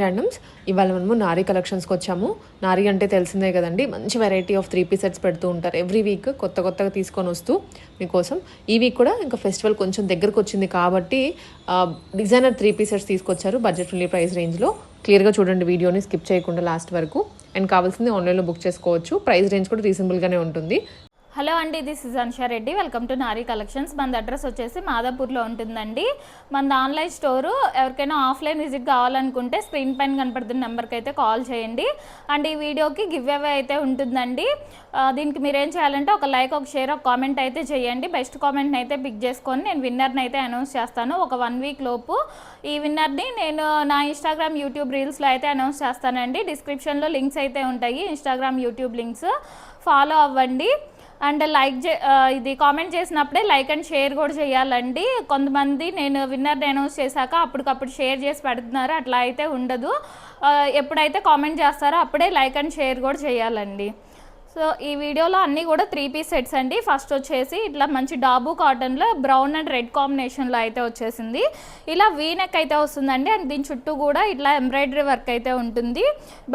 Randoms ఇవాళ మనము నారీ కలెక్షన్స్కి వచ్చాము. నారీ అంటే తెలిసిందే కదండి, మంచి వెరైటీ ఆఫ్ 3 పీస్ సెట్స్ పెడుతూ ఉంటారు ఎవ్రీ వీక్, కొత్తగా తీసుకొని వస్తూ మీకోసం. ఈ వీక్ కూడా ఇంకా ఫెస్టివల్ కొంచెం దగ్గరకు వచ్చింది కాబట్టి డిజైనర్ 3 పీస్ సెట్స్ తీసుకొచ్చారు బడ్జెట్ ఫ్రెండ్లీ ప్రైస్ రేంజ్లో. క్లియర్గా చూడండి వీడియోని, స్కిప్ చేయకుండా లాస్ట్ వరకు. అండ్ కావాల్సింది ఆన్లైన్లో బుక్ చేసుకోవచ్చు. ప్రైస్ రేంజ్ కూడా రీజనబుల్గానే ఉంటుంది. హలో అండి, this is Ansha Reddy. Welcome to Nari collections. మన అడ్రస్ వచ్చేసి మాదాపూర్లో ఉంటుందండి. మన ఆన్లైన్ స్టోరు. ఎవరికైనా ఆఫ్లైన్ విజిట్ కావాలనుకుంటే స్క్రీన్ పైన కనపడుతున్న నెంబర్కి అయితే కాల్ చేయండి. అండ్ ఈ వీడియోకి గివ్ అవే అయితే ఉంటుందండి. దీనికి మీరు ఏం చేయాలంటే ఒక లైక్, ఒక షేర్, ఒక కామెంట్ అయితే చేయండి. బెస్ట్ కామెంట్ని అయితే పిక్ చేసుకొని నేను విన్నర్ని అయితే అనౌన్స్ చేస్తాను. ఒక 1 వీక్ లోపు ఈ విన్నర్ని నేను నా ఇన్స్టాగ్రామ్, యూట్యూబ్ రీల్స్లో అయితే అనౌన్స్ చేస్తానండి. డిస్క్రిప్షన్లో లింక్స్ అయితే ఉంటాయి, ఇన్స్టాగ్రామ్, యూట్యూబ్ లింక్స్. ఫాలో అవ్వండి. అండ్ ఇది కామెంట్ చేసినప్పుడే లైక్ అండ్ షేర్ కూడా చేయాలండి. కొంతమంది నేను విన్నర్ అనౌన్స్ చేశాక అప్పటికప్పుడు షేర్ చేసి పెడుతున్నారు, అట్లా అయితే ఉండదు. ఎప్పుడైతే కామెంట్ చేస్తారో అప్పుడే లైక్ అండ్ షేర్ కూడా చేయాలండి. సో ఈ వీడియోలో అన్నీ కూడా 3 పీస్ సెట్స్ అండి. ఫస్ట్ వచ్చేసి ఇట్లా మంచి డాబు కాటన్లో బ్రౌన్ అండ్ రెడ్ కాంబినేషన్లో అయితే వచ్చేసింది. ఇలా వీ నెక్ అయితే వస్తుందండి. అండ్ దీని చుట్టూ కూడా ఇట్లా ఎంబ్రాయిడరీ వర్క్ అయితే ఉంటుంది.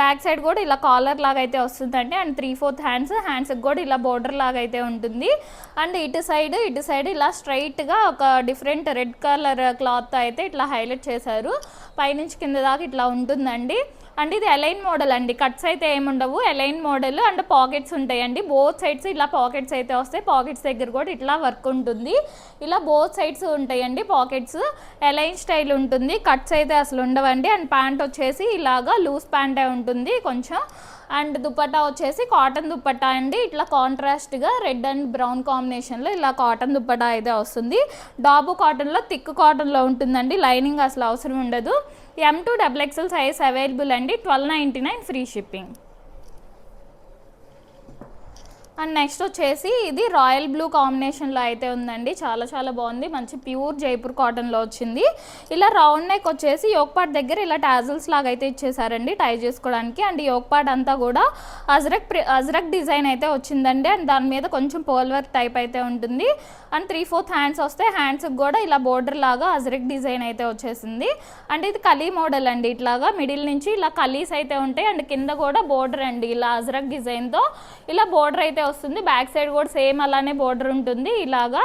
బ్యాక్ సైడ్ కూడా ఇలా కాలర్ లాగా అయితే వస్తుందండి. అండ్ 3/4 హ్యాండ్స్కి కూడా ఇలా బోర్డర్ లాగా అయితే ఉంటుంది. అండ్ ఇటు సైడ్ ఇలా స్ట్రైట్గా ఒక డిఫరెంట్ రెడ్ కలర్ క్లాత్ అయితే ఇట్లా హైలైట్ చేశారు. పైనుంచి కింద దాకా ఇట్లా ఉంటుందండి. అండ్ ఇది అలైన్ మోడల్ అండి, కట్స్ అయితే ఏముండవు, అలైన్ మోడల్. అండ్ పాకెట్స్ ఉంటాయండి, బోత్ సైడ్స్ ఇలా పాకెట్స్ అయితే వస్తాయి. పాకెట్స్ దగ్గర కూడా ఇట్లా వర్క్ ఉంటుంది. ఇలా బోత్ సైడ్స్ ఉంటాయండి పాకెట్స్. అలైన్ స్టైల్ ఉంటుంది, కట్స్ అయితే అసలు ఉండవండి. అండ్ ప్యాంట్ వచ్చేసి ఇలాగా లూజ్ ప్యాంటే ఉంటుంది కొంచెం. అండ్ దుపట్టా వచ్చేసి కాటన్ దుపట్టా అండి. ఇట్లా కాంట్రాస్ట్గా రెడ్ అండ్ బ్రౌన్ కాంబినేషన్లో ఇలా కాటన్ దుపట్టా అయితే వస్తుంది. డాబు కాటన్లో, థిక్ కాటన్లో ఉంటుందండి. లైనింగ్ అసలు అవసరం ఉండదు. M2 XXL సైజ్ అవైలబుల్ అండి. 1299 ఫ్రీ షిప్పింగ్. అండ్ నెక్స్ట్ వచ్చేసి ఇది రాయల్ బ్లూ కాంబినేషన్లో అయితే ఉందండి. చాలా బాగుంది. మంచి ప్యూర్ జైపూర్ కాటన్లో వచ్చింది. ఇలా రౌండ్ నెక్ వచ్చేసి యోక్ పార్ట్ దగ్గర ఇలా టాజిల్స్ లాగా అయితే ఇచ్చేసారండి టై చేసుకోవడానికి. అండ్ యోక్ పార్ట్ అంతా కూడా అజ్రక్ డిజైన్ అయితే వచ్చిందండి. అండ్ దాని మీద కొంచెం పోల్ వర్క్ టైప్ అయితే ఉంటుంది. అండ్ 3/4 హ్యాండ్స్ వస్తే హ్యాండ్స్కి కూడా ఇలా బోర్డర్ లాగా అజ్రక్ డిజైన్ అయితే వచ్చేసింది. అండ్ ఇది కలీ మోడల్ అండి. ఇట్లాగా మిడిల్ నుంచి ఇలా కలీస్ అయితే ఉంటాయి. అండ్ కింద కూడా బోర్డర్ అండి, ఇలా అజ్రక్ డిజైన్తో ఇలా బోర్డర్ అయితే వస్తుంది. బ్యాక్ సైడ్ కూడా సేమ్ అలానే బోర్డర్ ఉంటుంది. ఇలాగా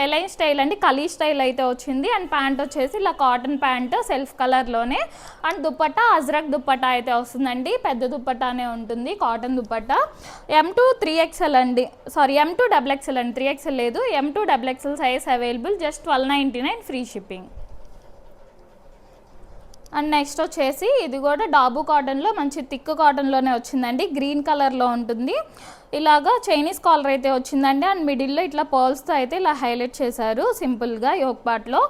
ఎలైన్ స్టైల్ అండి, కలీ స్టైల్ అయితే వచ్చింది. అండ్ ప్యాంట్ వచ్చేసి ఇలా కాటన్ ప్యాంట్ సెల్ఫ్ కలర్లోనే. అండ్ దుపట్టా అజ్రక్ దుపట్టా అయితే వస్తుందండి. పెద్ద దుపట్టానే ఉంటుంది, కాటన్ దుపట్టా. M2 3XL అండి, సారీ M2 XXL అండి, 3XL లేదు. M2 XXL size available, just 1299 free shipping. And next వచ్చేసి ఇది కూడా డాబు కాటన్లో మంచి థిక్ కాటన్లోనే వచ్చిందండి. గ్రీన్ కలర్లో ఉంటుంది. ఇలాగా చైనీస్ కాలర్ అయితే వచ్చిందండి. అండ్ మిడిల్లో ఇట్లా పర్ల్స్తో అయితే ఇలా హైలైట్ చేశారు సింపుల్గా యోక్ పార్ట్లో.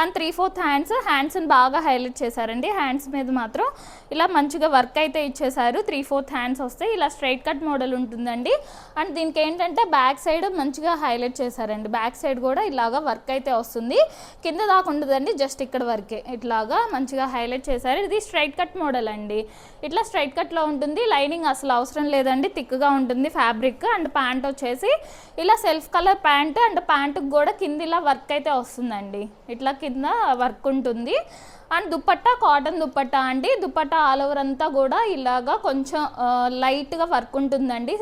అండ్ 3/4 హ్యాండ్స్ని బాగా హైలైట్ చేశారండి. హ్యాండ్స్ మీద మాత్రం ఇలా మంచిగా వర్క్ అయితే ఇచ్చేసారు. 3/4 హ్యాండ్స్ వస్తే ఇలా స్ట్రైట్ కట్ మోడల్ ఉంటుందండి. అండ్ దీనికి ఏంటంటే బ్యాక్ సైడ్ మంచిగా హైలైట్ చేశారండి. బ్యాక్ సైడ్ కూడా ఇలాగా వర్క్ అయితే వస్తుంది. కింద దాకా ఉండదండి, జస్ట్ ఇక్కడ వరకే ఇట్లాగా మంచిగా హైలైట్ చేశారు. ఇది స్ట్రైట్ కట్ మోడల్ అండి. ఇట్లా స్ట్రైట్ కట్లో ఉంటుంది. లైనింగ్ అసలు అవసరం లేదండి, థిక్గా ఉంటుంది ఫ్యాబ్రిక్. అండ్ ప్యాంట్ వచ్చేసి ఇలా సెల్ఫ్ కలర్ ప్యాంట్. అండ్ ప్యాంటుకి కూడా కింద ఇలా వర్క్ అయితే వస్తుందండి, ఇట్లా కింద వర్క్ ఉంటుంది. అండ్ దుపట్టా కాటన్ దుపట్టా అండి. దుపట్టా ఆల్ ఓవర్ అంతా కూడా ఇలాగా కొంచెం లైట్గా వర్క్ ఉంటుందండి.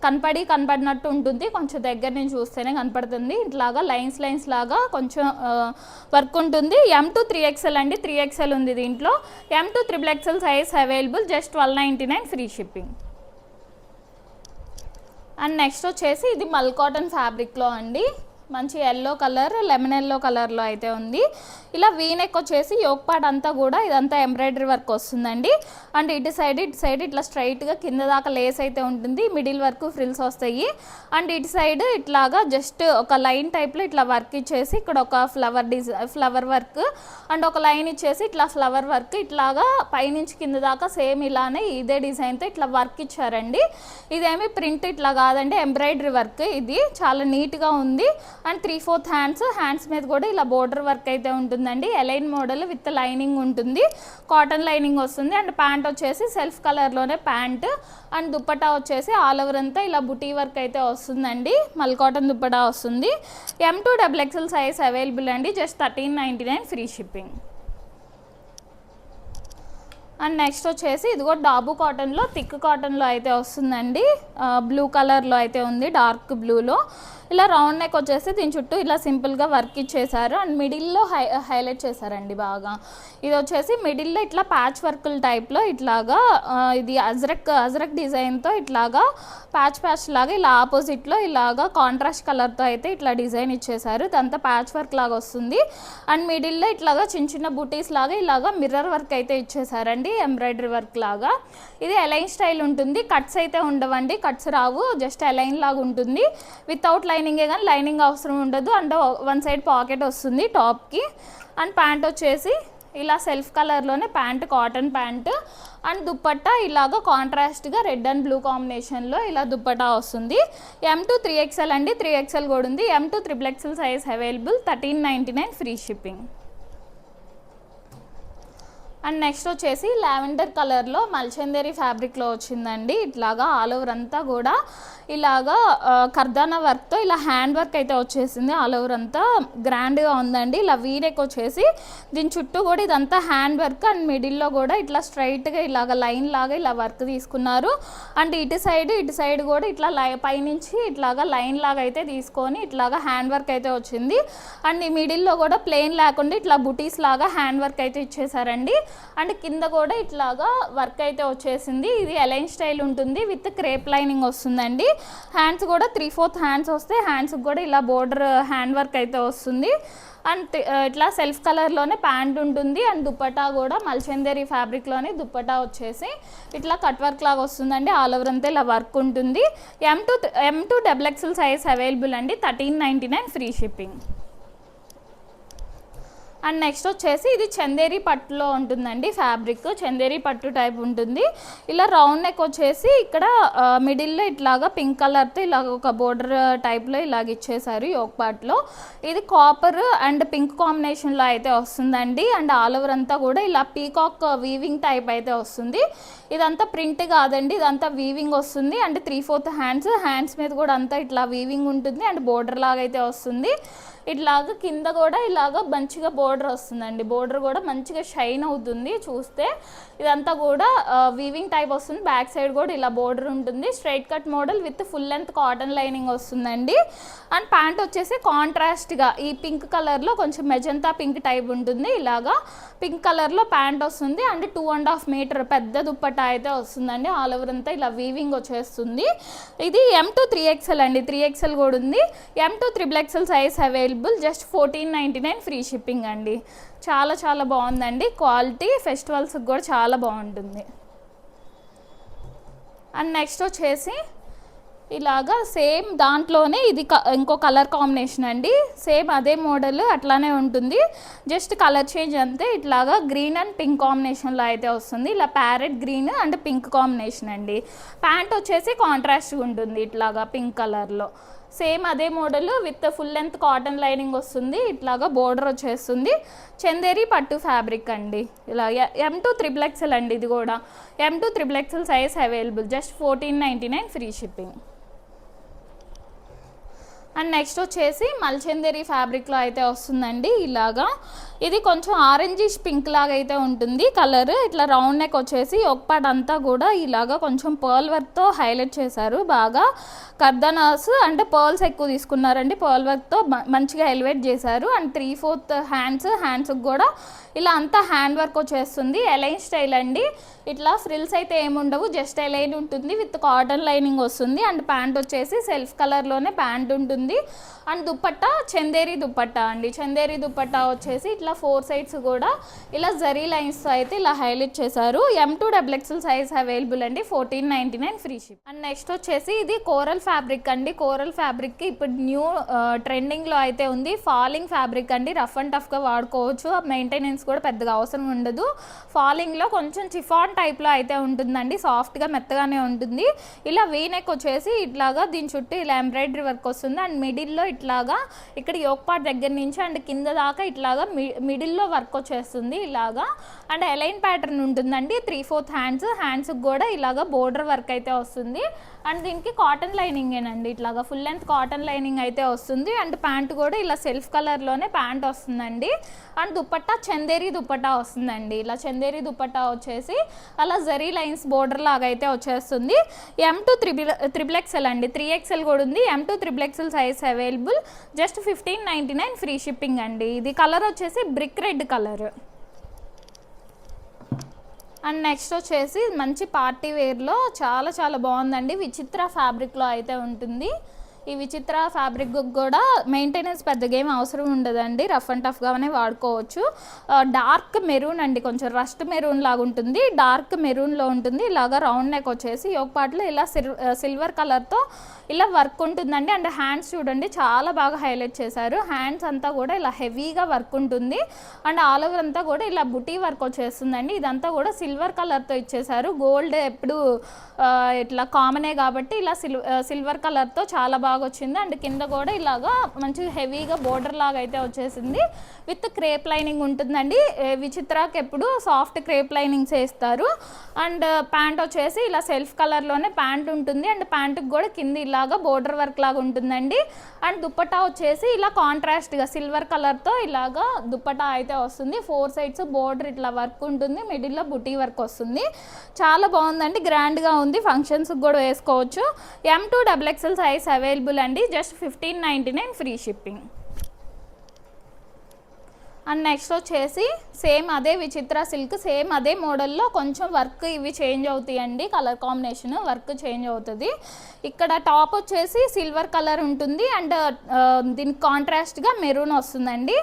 కనపడినట్టు ఉంటుంది, కొంచెం దగ్గర నుంచి చూస్తేనే కనపడుతుంది. ఇట్లాగా లైన్స్ లాగా కొంచెం వర్క్ ఉంటుంది. M2 3XL అండి, 3XL ఉంది దీంట్లో. M2 XXL size available, just 1299 free shipping. And next వచ్చేసి ఇది మల్ కాటన్ ఫ్యాబ్రిక్లో అండి. మంచి ఎల్లో కలర్, లెమన్ ఎల్లో కలర్లో అయితే ఉంది. ఇలా వీ నెక్ వచ్చేసి యోక్ పార్ట్ అంతా కూడా ఇదంతా ఎంబ్రాయిడరీ వర్క్ వస్తుందండి. అండ్ ఇటు సైడ్ ఇట్లా స్ట్రైట్గా కింద దాకా లేస్ అయితే ఉంటుంది. మిడిల్ వరకు ఫ్రిల్స్ వస్తాయి. అండ్ ఇటు సైడ్ ఇట్లాగా జస్ట్ ఒక లైన్ టైప్లో ఇట్లా వర్క్ ఇచ్చేసి ఇక్కడ ఒక ఫ్లవర్ వర్క్ అండ్ ఒక లైన్ ఇచ్చేసి ఇట్లా ఫ్లవర్ వర్క్ ఇట్లాగా పైనుంచి కింద దాకా సేమ్ ఇలానే ఇదే డిజైన్తో ఇట్లా వర్క్ ఇచ్చారండి. ఇదేమి ప్రింట్ ఇట్లా కాదండి, ఎంబ్రాయిడరీ వర్క్. ఇది చాలా నీట్గా ఉంది. అండ్ 3/4 హ్యాండ్స్ మీద కూడా ఇలా బోర్డర్ వర్క్ అయితే ఉంటుందండి. ఎలైన్ మోడల్ విత్ లైనింగ్ ఉంటుంది, కాటన్ లైనింగ్ వస్తుంది. అండ్ ప్యాంట్ వచ్చేసి సెల్ఫ్ కలర్లోనే ప్యాంట్. అండ్ దుపట్టా వచ్చేసి ఆల్ ఓవర్ అంతా ఇలా బుటీ వర్క్ అయితే వస్తుందండి. మల్ కాటన్ దుపట్టా వస్తుంది. M2 XXL సైజ్ అవైలబుల్ అండి, just 1399 free shipping. And next వచ్చేసి ఇది కూడా డాబు కాటన్లో థిక్ కాటన్లో అయితే వస్తుందండి. బ్లూ కలర్లో అయితే ఉంది, డార్క్ బ్లూలో. ఇలా రౌండ్ నెక్ వచ్చేసి దీని చుట్టూ ఇలా సింపుల్గా వర్క్ ఇచ్చేసారు అండ్ మిడిల్లో హైలైట్ చేశారండి బాగా. ఇది వచ్చేసి మిడిల్లో ఇట్లా ప్యాచ్ వర్కుల టైప్లో ఇట్లాగా ఇది అజ్రక్ డిజైన్తో ఇట్లాగా ప్యాచ్ లాగా ఇలా ఆపోజిట్లో ఇలాగా కాంట్రాస్ట్ కలర్తో అయితే ఇట్లా డిజైన్ ఇచ్చేసారు. ఇదంతా ప్యాచ్ వర్క్ లాగా వస్తుంది అండ్ మిడిల్లో ఇట్లాగా చిన్న బుటీస్ లాగా ఇలాగా మిర్రర్ వర్క్ అయితే ఇచ్చేసారండి, ఎంబ్రాయిడరీ వర్క్ లాగా. ఇది అలైన్ స్టైల్ ఉంటుంది, కట్స్ అయితే ఉండవండి, కట్స్ రావు, జస్ట్ అలైన్ లాగా ఉంటుంది. వితౌట్ లైనింగే కానీ లైనింగ్ అవసరం ఉండదు. అండ్ వన్ సైడ్ పాకెట్ వస్తుంది టాప్కి. అండ్ ప్యాంట్ వచ్చేసి ఇలా సెల్ఫ్ కలర్లోనే pant, cotton pant and dupatta ఇలాగ కాంట్రాస్ట్గా రెడ్ అండ్ బ్లూ కాంబినేషన్లో ఇలా దుప్పట్టా వస్తుంది. M to 3XL అండి, 3XL కూడా ఉంది. M to XXL size available, 1399 free shipping. And next వచ్చేసి లావెండర్ కలర్లో మల్చందేరి ఫ్యాబ్రిక్లో వచ్చిందండి. ఇట్లాగా ఆల్ ఓవర్ అంతా కూడా ఇలాగా కర్దానా వర్క్తో ఇలా హ్యాండ్ వర్క్ అయితే వచ్చేసింది. ఆల్ ఓవర్ అంతా గ్రాండ్గా ఉందండి. ఇలా వీనెక్ వచ్చేసి దీని చుట్టూ కూడా ఇదంతా హ్యాండ్ వర్క్ అండ్ మిడిల్లో కూడా ఇట్లా స్ట్రైట్గా ఇలాగ లైన్ లాగా ఇలా వర్క్ తీసుకున్నారు. అండ్ ఇటు సైడ్ కూడా ఇట్లా పైనుంచి ఇట్లాగా లైన్ లాగా అయితే తీసుకొని ఇట్లాగా హ్యాండ్ వర్క్ అయితే వచ్చింది. అండ్ ఈ మిడిల్లో కూడా ప్లెయిన్ లేకుండా ఇట్లా బుటీస్ లాగా హ్యాండ్ వర్క్ అయితే ఇచ్చేసారండి. అండ్ కింద కూడా ఇట్లాగా వర్క్ అయితే వచ్చేసింది. ఇది అలైన్ స్టైల్ ఉంటుంది విత్ క్రేప్ లైనింగ్ వస్తుందండి. హ్యాండ్స్ కూడా 3/4 హ్యాండ్స్ వస్తే హ్యాండ్స్కి కూడా ఇలా బోర్డర్ హ్యాండ్ వర్క్ అయితే వస్తుంది. అండ్ ఇట్లా సెల్ఫ్ కలర్లోనే ప్యాంట్ ఉంటుంది. అండ్ దుప్పటా కూడా మల్చందేరి ఫ్యాబ్రిక్లోనే దుప్పటా వచ్చేసి ఇట్లా కట్ వర్క్ లాగా వస్తుందండి. ఆల్ ఓవర్ అంతా ఇలా వర్క్ ఉంటుంది. M to XXL size available అండి, 1399 ఫ్రీ షిప్పింగ్. అండ్ నెక్స్ట్ వచ్చేసి ఇది చందేరి పట్టులో ఉంటుందండి ఫ్యాబ్రిక్, చందేరి పట్టు టైప్ ఉంటుంది. ఇలా రౌండ్ నెక్ వచ్చేసి ఇక్కడ మిడిల్లో ఇట్లాగా పింక్ కలర్తో ఇలాగ ఒక బోర్డర్ టైప్లో ఇలాగ ఇచ్చేసారు యోక్ పార్ట్లో. ఇది కాపర్ అండ్ పింక్ కాంబినేషన్లో అయితే వస్తుందండి. అండ్ ఆల్ ఓవర్ అంతా కూడా ఇలా పీకాక్ వీవింగ్ టైప్ అయితే వస్తుంది. ఇదంతా ప్రింట్ కాదండి, ఇదంతా వీవింగ్ వస్తుంది. అండ్ 3/4 హ్యాండ్స్ మీద కూడా అంతా ఇట్లా వీవింగ్ ఉంటుంది అండ్ బోర్డర్ లాగా అయితే వస్తుంది. ఇట్లాగా కింద కూడా ఇలాగ మంచిగా బోర్డర్ వస్తుందండి, బోర్డర్ కూడా మంచిగా షైన్ అవుతుంది చూస్తే. ఇదంతా కూడా వీవింగ్ టైప్ వస్తుంది. బ్యాక్ సైడ్ కూడా ఇలా బోర్డర్ ఉంటుంది. Straight cut model with full length cotton lining వస్తుందండి. అండ్ ప్యాంట్ వచ్చేసి కాంట్రాస్ట్గా ఈ పింక్ కలర్లో కొంచెం మెజంతా పింక్ టైప్ ఉంటుంది. ఇలాగా పింక్ కలర్లో ప్యాంట్ వస్తుంది. అండ్ 2.5 మీటర్ పెద్ద దుప్పట్టా అయితే వస్తుందండి. ఆల్ ఓవర్ అంతా ఇలా వీవింగ్ వచ్చేస్తుంది. ఇది M to 3XL అండి, 3XL కూడా ఉంది. M to XXL size available, just 1499 free shipping అండి. చాలా చాలా బాగుందండి క్వాలిటీ, ఫెస్టివల్స్కి కూడా చాలా బాగుంటుంది. అండ్ నెక్స్ట్ వచ్చేసి ఇలాగా సేమ్ దాంట్లోనే ఇది ఇంకో కలర్ కాంబినేషన్ అండి. సేమ్ అదే మోడల్ అట్లానే ఉంటుంది, జస్ట్ కలర్ చేంజ్ అంతే. ఇట్లాగా గ్రీన్ అండ్ పింక్ కాంబినేషన్లో అయితే వస్తుంది. ఇలా parrot green and pink combination అండి. ప్యాంట్ వచ్చేసి కాంట్రాస్ట్గా ఉంటుంది ఇట్లాగా పింక్ కలర్లో. సేమ్ అదే model with full length cotton lining వస్తుంది. ఇట్లాగా బోర్డర్ వచ్చేస్తుంది. చందేరి పట్టు ఫ్యాబ్రిక్ అండి. ఇలా M to XXL అండి. ఇది కూడా M to XXL size available, just 1499 free shipping. And next వచ్చేసి మల్చందేరి ఫ్యాబ్రిక్లో అయితే వస్తుందండి. ఇలాగా ఇది కొంచెం ఆరెంజిష్ పింక్ లాగా అయితే ఉంటుంది కలర్. ఇట్లా రౌండ్ నెక్ వచ్చేసి ఒక పార్ట్ అంతా కూడా ఇలాగా కొంచెం పర్ల్ వర్క్తో హైలైట్ చేశారు బాగా. కర్దనాస్ అంటే పర్ల్స్ ఎక్కువ తీసుకున్నారండి, పర్ల్ వర్క్తో మంచిగా ఎలివేట్ చేశారు. అండ్ 3/4 హ్యాండ్స్కి కూడా ఇలా అంతా హ్యాండ్ వర్క్ వచ్చేస్తుంది. అలైన్ స్టైల్ అండి. ఇట్లా ఫ్రిల్స్ అయితే ఏముండవు, జస్ట్ అలైన్ ఉంటుంది విత్ కాటన్ లైనింగ్ వస్తుంది. అండ్ ప్యాంట్ వచ్చేసి సెల్ఫ్ కలర్లోనే ప్యాంట్ ఉంటుంది. అండ్ దుప్పట్టా చందేరి దుప్పట్టా అండి. చందేరి దుప్పట్టా వచ్చేసి ఇట్లా 4 సైడ్స్ కూడా ఇలా జరీ లైన్స్తో అయితే ఇలా హైలైట్ చేశారు. M to XXL size available అండి, 1499 ఫ్రీ షిప్. అండ్ నెక్స్ట్ వచ్చేసి ఇది కోరల్ ఫ్యాబ్రిక్ అండి. కోరల్ ఫ్యాబ్రిక్కి ఇప్పుడు న్యూ ట్రెండింగ్లో అయితే ఉంది. ఫాలింగ్ ఫ్యాబ్రిక్ అండి, రఫ్ అండ్ టఫ్గా వాడుకోవచ్చు, మెయింటెనెన్స్ కూడా పెద్దగా అవసరం ఉండదు. ఫాలింగ్లో కొంచెం చిఫాన్ టైప్లో అయితే ఉంటుందండి, సాఫ్ట్గా మెత్తగానే ఉంటుంది. ఇలా వీనెక్ వచ్చేసి ఇట్లాగా దీని చుట్టూ ఇలా ఎంబ్రాయిడరీ వర్క్ వస్తుంది. అండ్ మిడిల్లో ఇట్లాగా ఇక్కడ యోక్ పార్ట్ దగ్గర నుంచి అండ్ కింద దాకా ఇట్లాగా మిడిల్లో వర్క్ వచ్చేస్తుంది ఇలాగా. అండ్ అలైన్ ప్యాటర్న్ ఉంటుందండి. 3/4 హ్యాండ్స్కి కూడా ఇలాగా బోర్డర్ వర్క్ అయితే వస్తుంది. అండ్ దీనికి కాటన్ లైనింగేనండి, ఇట్లాగా ఫుల్ లెంత్ కాటన్ లైనింగ్ అయితే వస్తుంది. అండ్ ప్యాంట్ కూడా ఇలా సెల్ఫ్ కలర్లోనే ప్యాంట్ వస్తుందండి. అండ్ దుపట్టా చందేరి దుపట్టా వస్తుందండి. ఇలా చందేరి దుపట్టా వచ్చేసి అలా జరీ లైన్స్ బోర్డర్ లాగా అయితే వచ్చేస్తుంది. M2 త్రిబుల్ ఎక్స్ఎల్ అండి, 3XL కూడా ఉంది. M2 XXL size available. Just 1599 free shipping అండి. ఇది కలర్ వచ్చేసి brick red colour. And next వచ్చేసి మంచి పార్టీ వేర్లో చాలా చాలా బాగుందండి. విచిత్ర ఫ్యాబ్రిక్లో అయితే ఉంటుంది. ఈ విచిత్ర ఫ్యాబ్రిక్ కూడా మెయింటెనెన్స్ పెద్దగా ఏం అవసరం ఉండదండి, రఫ్ అండ్ టఫ్గానే వాడుకోవచ్చు. డార్క్ మెరూన్ అండి, కొంచెం రస్ట్ మెరూన్ లాగా ఉంటుంది, డార్క్ మెరూన్లో ఉంటుంది. ఇలాగా రౌండ్ నెక్ వచ్చేసి యోక్ పార్ట్లో ఇలా సిల్వర్ కలర్తో ఇలా వర్క్ ఉంటుందండి. అండ్ హ్యాండ్స్ చూడండి చాలా బాగా హైలైట్ చేశారు. హ్యాండ్స్ అంతా కూడా ఇలా హెవీగా వర్క్ ఉంటుంది. అండ్ ఆల్ ఓవర్ అంతా కూడా ఇలా బుటీ వర్క్ వచ్చేస్తుందండి. ఇదంతా కూడా సిల్వర్ కలర్తో ఇచ్చేసారు. గోల్డ్ ఎప్పుడు ఇట్లా కామనే కాబట్టి ఇలా సిల్వర్ కలర్తో చాలా బాగా వచ్చింది. అండ్ కింద కూడా ఇలాగా మంచి హెవీగా బోర్డర్ లాగా అయితే వచ్చేసింది. విత్ క్రేప్ లైనింగ్ ఉంటుందండి. విచిత్రాకి ఎప్పుడు సాఫ్ట్ క్రేప్ లైనింగ్స్ వేస్తారు. అండ్ ప్యాంట్ వచ్చేసి ఇలా సెల్ఫ్ కలర్లోనే ప్యాంట్ ఉంటుంది. అండ్ ప్యాంటుకి కూడా కింద ఇలాగా బోర్డర్ వర్క్ లాగా ఉంటుందండి. అండ్ దుప్పటా వచ్చేసి ఇలా కాంట్రాస్ట్గా సిల్వర్ కలర్తో ఇలాగా దుప్పటా అయితే వస్తుంది. 4 సైడ్స్ బోర్డర్ ఇట్లా వర్క్ ఉంటుంది, మిడిల్లో బుటీ వర్క్ వస్తుంది. చాలా బాగుందండి, గ్రాండ్గా ఉంది, ఫంక్షన్స్కి కూడా వేసుకోవచ్చు. M2 XXL సైజ్ అవైలబుల్ అండి. Just 1599 free shipping. And next వచ్చేసి సేమ్ అదే విచిత్ర సిల్క్, సేమ్ అదే మోడల్లో కొంచెం వర్క్ ఇవి చేంజ్ అవుతాయండి, కలర్ కాంబినేషన్ వర్క్ చేంజ్ అవుతుంది. ఇక్కడ టాప్ వచ్చేసి సిల్వర్ కలర్ ఉంటుంది. అండ్ దీనికి కాంట్రాస్ట్గా మెరూన్ వస్తుందండి.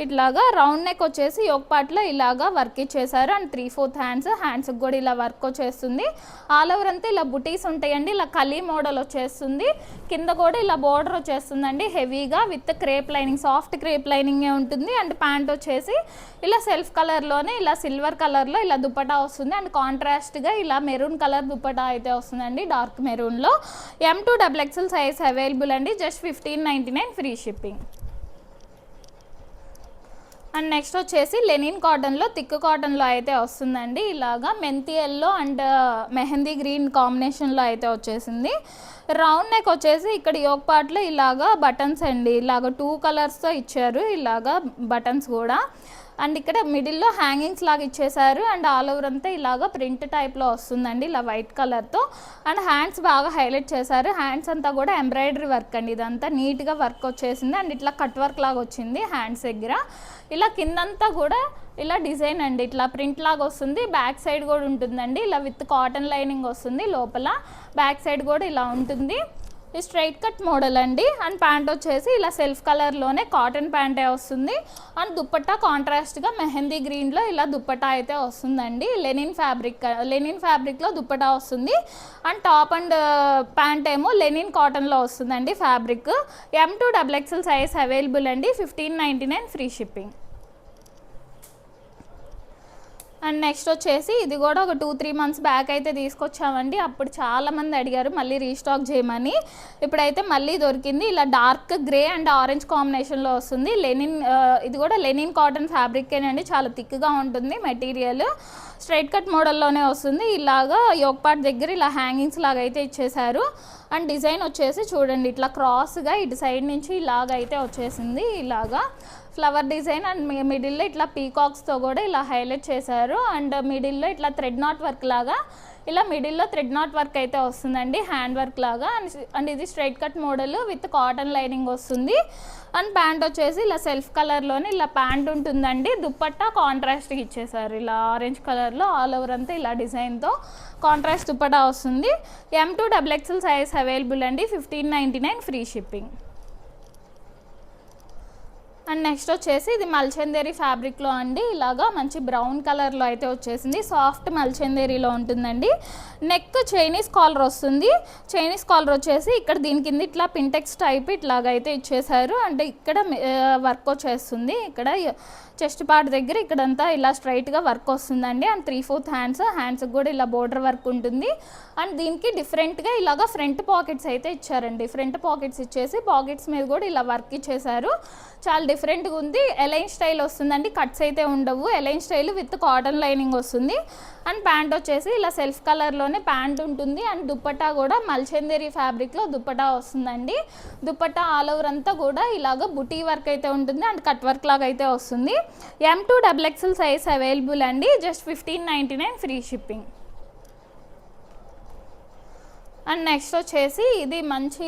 ఇట్లాగా రౌండ్ నెక్ వచ్చేసి యోక్ పార్ట్లో ఇలాగా వర్క్ ఇచ్చేసారు. అండ్ 3/4 హ్యాండ్స్కి కూడా ఇలా వర్క్ వచ్చేస్తుంది. ఆల్ ఓవర్ అంతా ఇలా బుటీస్ ఉంటాయండి, ఇలా కలీ మోడల్ వచ్చేస్తుంది. కింద కూడా ఇలా బోర్డర్ వచ్చేస్తుందండి హెవీగా with crepe lining, soft crepe లైనింగే ఉంటుంది. అండ్ ప్యాంట్ వచ్చేసి ఇలా సెల్ఫ్ కలర్లోనే ఇలా సిల్వర్ కలర్లో ఇలా దుపట్టా వస్తుంది. అండ్ కాంట్రాస్ట్గా ఇలా మెరూన్ కలర్ దుపట్టా అయితే వస్తుందండి, డార్క్ మెరూన్లో. M2 XXL సైజ్ అవైలబుల్ అండి. Just 1599 free shipping. And next వచ్చేసి లెనిన్ కాటన్లో, థిక్ కాటన్లో అయితే వస్తుందండి. ఇలాగా మెంతి ఎల్లో అండ్ మెహందీ గ్రీన్ కాంబినేషన్లో అయితే వచ్చేసింది. రౌండ్ నెక్ వచ్చేసి ఇక్కడ యోక్ పార్ట్లో ఇలాగా బటన్స్ అండి, ఇలాగ 2 కలర్స్తో ఇచ్చారు ఇలాగా బటన్స్ కూడా. అండ్ ఇక్కడ మిడిల్లో హ్యాంగింగ్స్ లాగా ఇచ్చేసారు. అండ్ ఆల్ ఓవర్ అంతా ఇలాగ ప్రింట్ టైప్లో వస్తుందండి, ఇలా వైట్ కలర్తో. అండ్ హ్యాండ్స్ బాగా హైలైట్ చేశారు. హ్యాండ్స్ అంతా కూడా ఎంబ్రాయిడరీ వర్క్ అండి, ఇదంతా నీట్గా వర్క్ వచ్చేసింది. అండ్ ఇట్లా కట్ వర్క్ లాగా వచ్చింది హ్యాండ్స్ దగ్గర. ఇలా కిందంతా కూడా ఇలా డిజైన్ అండి, ఇట్లా ప్రింట్ లాగా వస్తుంది. బ్యాక్ సైడ్ కూడా ఉంటుందండి, ఇలా విత్ కాటన్ లైనింగ్ వస్తుంది లోపల. బ్యాక్ సైడ్ కూడా ఇలా ఉంటుంది. ఈ స్ట్రైట్ కట్ మోడల్ అండి. అండ్ ప్యాంట్ వచ్చేసి ఇలా సెల్ఫ్ కలర్లోనే కాటన్ ప్యాంటే వస్తుంది. అండ్ దుప్పట్టా కాంట్రాస్ట్గా మెహందీ గ్రీన్లో ఇలా దుప్పట్టా అయితే వస్తుందండి. లెనిన్ ఫ్యాబ్రిక్లో దుప్పట్టా వస్తుంది. అండ్ టాప్ అండ్ ప్యాంట్ ఏమో లెనిన్ కాటన్లో వస్తుందండి fabric. M2 XXL size available అండి. 1599 ఫ్రీ షిప్పింగ్. అండ్ నెక్స్ట్ వచ్చేసి ఇది కూడా ఒక 2-3 మంత్స్ బ్యాక్ అయితే తీసుకొచ్చామండి. అప్పుడు చాలామంది అడిగారు మళ్ళీ రీస్టాక్ చేయమని. ఇప్పుడైతే మళ్ళీ దొరికింది. ఇలా డార్క్ గ్రే అండ్ ఆరెంజ్ కాంబినేషన్లో వస్తుంది. ఇది కూడా లెనిన్ కాటన్ ఫ్యాబ్రికేనండి, చాలా థిక్గా ఉంటుంది మెటీరియల్. స్ట్రైట్ కట్ మోడల్లోనే వస్తుంది. ఇలాగా యోక్ పార్ట్ దగ్గర ఇలా హ్యాంగింగ్స్ లాగా అయితే ఇచ్చేసారు. అండ్ డిజైన్ వచ్చేసి చూడండి ఇట్లా క్రాస్గా ఇటు సైడ్ నుంచి ఇలాగైతే వచ్చేసింది, ఇలాగా ఫ్లవర్ డిజైన్. అండ్ మిడిల్లో ఇట్లా పీకాక్స్తో కూడా ఇలా హైలైట్ చేశారు. అండ్ మిడిల్లో ఇట్లా థ్రెడ్ నాట్ వర్క్ లాగా, ఇలా మిడిల్లో థ్రెడ్ నాట్ వర్క్ అయితే వస్తుందండి, హ్యాండ్ వర్క్ లాగా. అండ్ ఇది straight cut model with cotton lining వస్తుంది. అండ్ ప్యాంట్ వచ్చేసి ఇలా సెల్ఫ్ కలర్లోనే ఇలా ప్యాంట్ ఉంటుందండి. దుప్పట్టా కాంట్రాస్ట్కి ఇచ్చేసారు, ఇలా ఆరెంజ్ కలర్లో ఆల్ ఓవర్ అంతా ఇలా డిజైన్తో కాంట్రాస్ట్ దుప్పట్టా వస్తుంది. M2 XXL సైజ్ అవైలబుల్ అండి. 1599 ఫ్రీ షిప్పింగ్. అండ్ నెక్స్ట్ వచ్చేసి ఇది మల్చందేరి ఫ్యాబ్రిక్లో అండి. ఇలాగా మంచి బ్రౌన్ కలర్లో అయితే వచ్చేసింది, సాఫ్ట్ మల్చందేరిలో ఉంటుందండి. నెక్ చైనీస్ కాలర్ వస్తుంది. చైనీస్ కాలర్ వచ్చేసి ఇక్కడ దీని కింద ఇట్లా పింటెక్స్ టైప్ ఇట్లాగైతే ఇచ్చేసారు. అంటే ఇక్కడ వర్క్ వచ్చేస్తుంది, ఇక్కడ చెస్ట్ పార్ట్ దగ్గర ఇక్కడంతా ఇలా స్ట్రైట్గా వర్క్ వస్తుందండి. అండ్ 3/4 హ్యాండ్స్కి కూడా ఇలా బోర్డర్ వర్క్ ఉంటుంది. అండ్ దీనికి డిఫరెంట్గా ఇలాగా ఫ్రంట్ పాకెట్స్ అయితే ఇచ్చారండి. ఫ్రంట్ పాకెట్స్ ఇచ్చేసి పాకెట్స్ మీద కూడా ఇలా వర్క్ ఇచ్చేసారు. చాలా డిఫరెంట్గా ఉంది. ఎలైన్ స్టైల్ వస్తుందండి, కట్స్ అయితే ఉండవు. Align style with cotton lining వస్తుంది. అండ్ ప్యాంట్ వచ్చేసి ఇలా సెల్ఫ్ కలర్లోనే ప్యాంట్ ఉంటుంది. అండ్ దుప్పట్టా కూడా మల్చందేరి ఫ్యాబ్రిక్లో దుప్పట్టా వస్తుందండి. దుప్పట్టా ఆల్ ఓవర్ అంతా కూడా ఇలాగ బుటీ వర్క్ అయితే ఉంటుంది అండ్ కట్ వర్క్ లాగా అయితే వస్తుంది. M2 XXL సైజ్ అవైలబుల్ అండి. Just 1599 free shipping. And next వచ్చేసి ఇది మంచి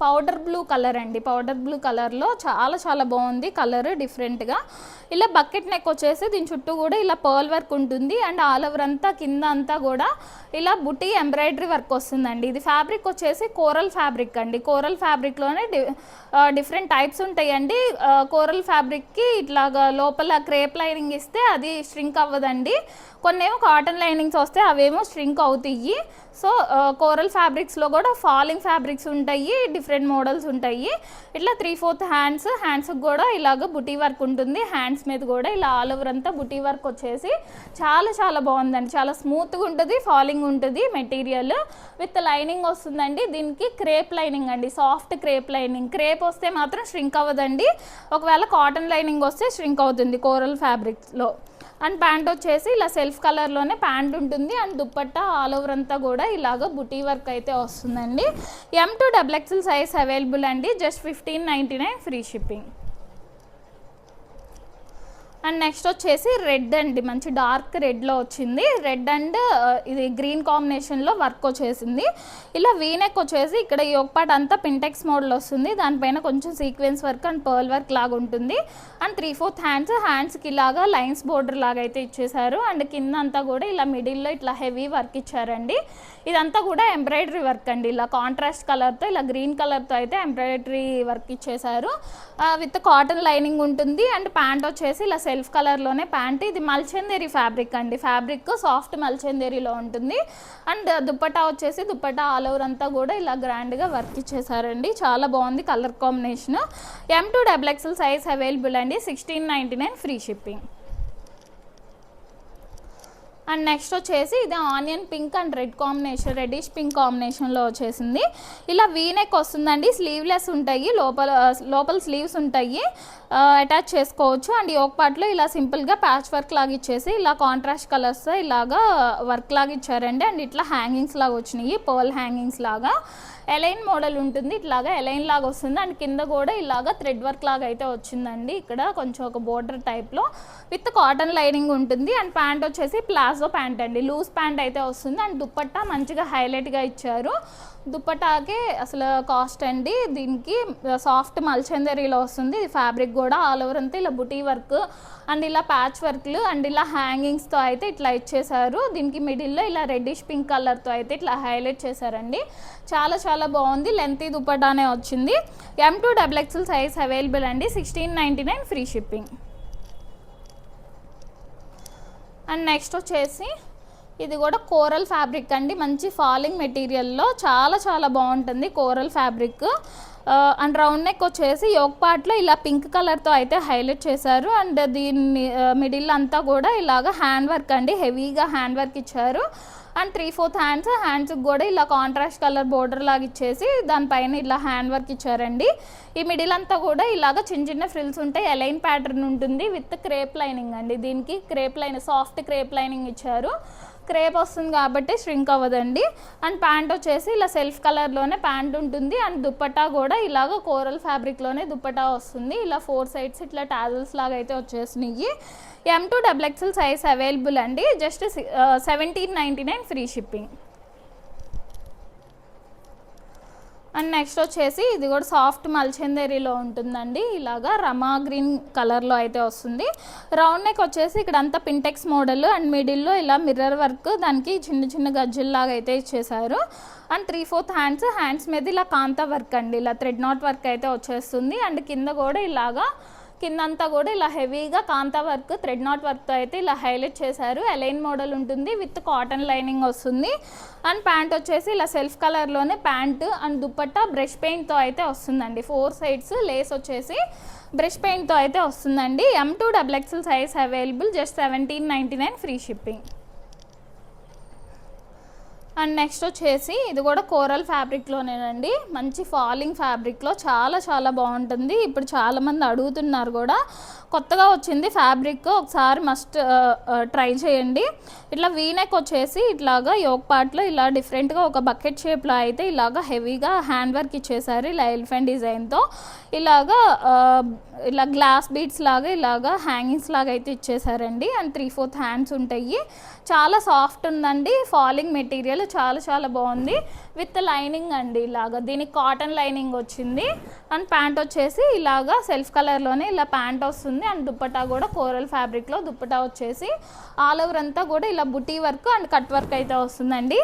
పౌడర్ బ్లూ కలర్ అండి. పౌడర్ బ్లూ కలర్లో చాలా బాగుంది కలర్ డిఫరెంట్గా. ఇలా బకెట్ నెక్ వచ్చేసి దీని చుట్టూ కూడా ఇలా పర్ల్ వర్క్ ఉంటుంది. అండ్ ఆల్ ఓవర్ అంతా కింద అంతా కూడా ఇలా బుటీ ఎంబ్రాయిడరీ వర్క్ వస్తుందండి. ఇది ఫ్యాబ్రిక్ వచ్చేసి కోరల్ ఫ్యాబ్రిక్ అండి. కోరల్ ఫ్యాబ్రిక్లోనే డిఫరెంట్ టైప్స్ ఉంటాయండి. కోరల్ ఫ్యాబ్రిక్కి ఇట్లాగా లోపల క్రేప్ లైనింగ్ ఇస్తే అది స్ట్రింక్ అవ్వదండి. కొన్నేమో కాటన్ లైనింగ్స్ వస్తే అవేమో స్ట్రింక్ అవుతాయి. సో కోరల్ ఫ్యాబ్రిక్స్లో కూడా ఫాలింగ్ ఫ్యాబ్రిక్స్ ఉంటాయి, డిఫరెంట్ మోడల్స్ ఉంటాయి. ఇట్లా 3/4 హ్యాండ్స్కి కూడా ఇలాగ బుటీ వర్క్ ఉంటుంది. హ్యాండ్స్ మీద కూడా ఇలా ఆల్ ఓవర్ అంతా బుటీ వర్క్ వచ్చేసి చాలా బాగుందండి. చాలా స్మూత్గా ఉంటుంది, ఫాలింగ్ ఉంటుంది మెటీరియల్ విత్ లైనింగ్ వస్తుందండి. దీనికి క్రేప్ లైనింగ్ అండి, సాఫ్ట్ క్రేప్ లైనింగ్. క్రేప్ వస్తే మాత్రం స్ట్రింక్ అవ్వదండి. ఒకవేళ కాటన్ లైనింగ్ వస్తే స్ట్రింక్ అవుతుంది కోరల్ ఫ్యాబ్రిక్స్లో. అండ్ ప్యాంట్ వచ్చేసి ఇలా సెల్ఫ్ కలర్లోనే ప్యాంట్ ఉంటుంది. అండ్ దుప్పట్టా ఆల్ ఓవర్ అంతా కూడా ఇలాగ బుటీ వర్క్ అయితే వస్తుందండి. M2 XXL సైజ్ అవైలబుల్ అండి. Just 1599 free shipping. And next వచ్చేసి రెడ్ అండి, మంచి డార్క్ రెడ్లో వచ్చింది. రెడ్ అండ్ ఇది గ్రీన్ కాంబినేషన్లో వర్క్ వచ్చేసింది. ఇలా వీనెక్ వచ్చేసి ఇక్కడ ఈ ఒక పార్ట్ అంతా పింటెక్స్ మోడల్ వస్తుంది. దానిపైన కొంచెం sequence work and pearl work లాగా ఉంటుంది. అండ్ 3/4 హ్యాండ్స్కి ఇలాగా లైన్స్ బోర్డర్ లాగా అయితే ఇచ్చేసారు. అండ్ కింద అంతా కూడా ఇలా మిడిల్లో ఇట్లా హెవీ వర్క్ ఇచ్చారండి. ఇదంతా కూడా ఎంబ్రాయిడరీ వర్క్ అండి. ఇలా కాంట్రాస్ట్ కలర్తో ఇలా గ్రీన్ కలర్తో అయితే ఎంబ్రాయిడరీ వర్క్ ఇచ్చేసారు. విత్ కాటన్ లైనింగ్ ఉంటుంది. అండ్ ప్యాంట్ వచ్చేసి ఇలా సెల్ఫ్ కలర్లోనే ప్యాంట్. ఇది మల్చందేరి ఫ్యాబ్రిక్ అండి. ఫ్యాబ్రిక్ సాఫ్ట్ మల్చందేరిలో ఉంటుంది. అండ్ దుప్పట్టా వచ్చేసి దుప్పట్టా ఆల్ ఓవర్ అంతా కూడా ఇలా గ్రాండ్గా వర్క్ ఇచ్చేసారండి. చాలా బాగుంది colour combination. M2 XXL size available అండి. 1699 ఫ్రీ షిప్పింగ్. అండ్ నెక్స్ట్ వచ్చేసి ఇది onion pink and red combination, reddish pink కాంబినేషన్లో వచ్చేసింది. ఇలా వీనెక్ వస్తుందండి. స్లీవ్లెస్ ఉంటాయి, లోపల స్లీవ్స్ ఉంటాయి, అటాచ్ చేసుకోవచ్చు. అండ్ ఈ ఒక పార్ట్లో ఇలా సింపుల్గా ప్యాచ్ వర్క్ లాగా ఇచ్చేసి ఇలా కాంట్రాస్ట్ కలర్స్ ఇలాగా వర్క్ లాగా ఇచ్చారండి. అండ్ ఇట్లా హ్యాంగింగ్స్ లాగా వచ్చినాయి, పర్ల్ హ్యాంగింగ్స్ లాగా. ఎలైన్ మోడల్ ఉంటుంది, ఇట్లాగా ఎలైన్ లాగా వస్తుంది. అండ్ కింద కూడా ఇలాగా థ్రెడ్ వర్క్ లాగా అయితే వచ్చిందండి. ఇక్కడ కొంచెం ఒక బోర్డర్ టైప్లో విత్ కాటన్ లైనింగ్ ఉంటుంది. అండ్ ప్యాంట్ వచ్చేసి ప్లాజో ప్యాంట్ అండి, లూజ్ ప్యాంట్ అయితే వస్తుంది. అండ్ దుప్పట్టా మంచిగా హైలైట్గా ఇచ్చారు. దుప్పటాకి అసలు కాస్ట్ అండి. దీనికి సాఫ్ట్ మల్చందరీలో వస్తుంది. ఇది ఫ్యాబ్రిక్ కూడా ఆల్ ఓవర్ అంతా ఇలా బుటీ వర్క్ అండ్ ఇలా ప్యాచ్ వర్క్లు అండ్ ఇలా హ్యాంగింగ్స్తో అయితే ఇట్లా ఇచ్చేసారు. దీనికి మిడిల్లో ఇలా రెడ్డిష్ పింక్ కలర్తో అయితే ఇట్లా హైలైట్ చేశారండి. చాలా బాగుంది. లెంతీ దుప్పటానే వచ్చింది. M2 XXL సైజ్ అవైలబుల్ అండి. 1699 ఫ్రీ షిప్పింగ్. అండ్ నెక్స్ట్ వచ్చేసి ఇది కూడా కోరల్ ఫ్యాబ్రిక్ అండి. మంచి ఫాలింగ్ మెటీరియల్లో చాలా బాగుంటుంది coral fabric. And round neck వచ్చేసి యోక్ పార్ట్లో ఇలా పింక్ కలర్తో అయితే హైలైట్ చేశారు. అండ్ దీన్ని మిడిల్ అంతా కూడా ఇలాగ హ్యాండ్ వర్క్ అండి, హెవీగా హ్యాండ్ వర్క్ ఇచ్చారు. అండ్ 3/4 హ్యాండ్స్కి కూడా ఇలా కాంట్రాస్ట్ కలర్ బోర్డర్ లాగా ఇచ్చేసి దానిపైన ఇలా హ్యాండ్ వర్క్ ఇచ్చారండి. ఈ మిడిల్ అంతా కూడా ఇలాగ చిన్న ఫ్రిల్స్ ఉంటాయి. ఎలైన్ ప్యాటర్న్ ఉంటుంది విత్ క్రేప్ లైనింగ్ అండి. దీనికి crepe line, soft crepe lining ఇచ్చారు. క్రేప్ వస్తుంది కాబట్టి స్ట్రింక్ అవ్వదండి. అండ్ ప్యాంట్ వచ్చేసి ఇలా సెల్ఫ్ కలర్లోనే ప్యాంట్ ఉంటుంది. అండ్ దుప్పట్టా కూడా ఇలాగ కోరల్ ఫ్యాబ్రిక్లోనే దుప్పట్టా వస్తుంది. ఇలా 4 సైడ్స్ ఇట్లా టాజల్స్ లాగా అయితే వచ్చేసినాయి. M2 XXL సైజ్ అవైలబుల్ అండి. Just 1799 free shipping. And next వచ్చేసి ఇది కూడా సాఫ్ట్ మల్చందేరిలో ఉంటుందండి. ఇలాగా రమా గ్రీన్ కలర్లో అయితే వస్తుంది. రౌండ్ నెక్ వచ్చేసి ఇక్కడ అంతా పింటెక్స్ మోడల్ అండ్ మిడిల్లో ఇలా మిర్రర్ వర్క్, దానికి చిన్న గజ్జుల్లాగా అయితే ఇచ్చేసారు. అండ్ 3/4 హ్యాండ్స్ మీద ఇలా కాంతా వర్క్ అండి, ఇలా థ్రెడ్ నాట్ వర్క్ అయితే వచ్చేస్తుంది. అండ్ కింద కూడా ఇలాగా కిందంతా కూడా ఇలా హెవీగా కాంతా వర్క్, థ్రెడ్ నాట్ వర్క్తో అయితే ఇలా హైలైట్ చేశారు. ఎలైన్ మోడల్ ఉంటుంది విత్ కాటన్ లైనింగ్ వస్తుంది. అండ్ ప్యాంట్ వచ్చేసి ఇలా సెల్ఫ్ కలర్లోనే ప్యాంట్ అండ్ దుప్పట్టా బ్రష్ పెయింట్తో అయితే వస్తుందండి. 4 సైడ్స్ లేస్ వచ్చేసి బ్రష్ పెయింట్తో అయితే వస్తుందండి. M2 XXL size available. Just 1799 free shipping. And next వచ్చేసి ఇది కూడా కోరల్ ఫ్యాబ్రిక్లోనేనండి, మంచి ఫాలింగ్ ఫ్యాబ్రిక్లో చాలా చాలా బాగుంటుంది. ఇప్పుడు చాలామంది అడుగుతున్నారు కూడా, కొత్తగా వచ్చింది ఫ్యాబ్రిక్, ఒకసారి మస్ట్ ట్రై చేయండి. ఇట్లా వీనెక్ వచ్చేసి ఇట్లాగా యోక్ పార్ట్లో ఇలా డిఫరెంట్గా ఒక బకెట్ షేప్లో అయితే ఇలాగా హెవీగా హ్యాండ్ వర్క్ ఇచ్చేసారు, ఇలా ఎలిఫెంట్ డిజైన్తో. ఇలాగా ఇలా గ్లాస్ బీడ్స్ లాగా ఇలాగా హ్యాంగింగ్స్ లాగా అయితే ఇచ్చేసారండి. అండ్ 3/4 హ్యాండ్స్ ఉంటాయి. చాలా సాఫ్ట్ ఉందండి, ఫాలింగ్ మెటీరియల్ చాలా చాలా బాగుంది. విత్ లైనింగ్ అండి, ఇలాగా దీనికి కాటన్ లైనింగ్ వచ్చింది. అండ్ ప్యాంట్ వచ్చేసి ఇలాగా సెల్ఫ్ కలర్లోనే ఇలా ప్యాంట్ వస్తుంది. అండ్ దుప్పటా కూడా కోరల్ ఫ్యాబ్రిక్లో దుప్పటా వచ్చేసి ఆల్ ఓవర్ అంతా కూడా ఇలా బుటీ వర్క్ అండ్ కట్ వర్క్ అయితే వస్తుందండి.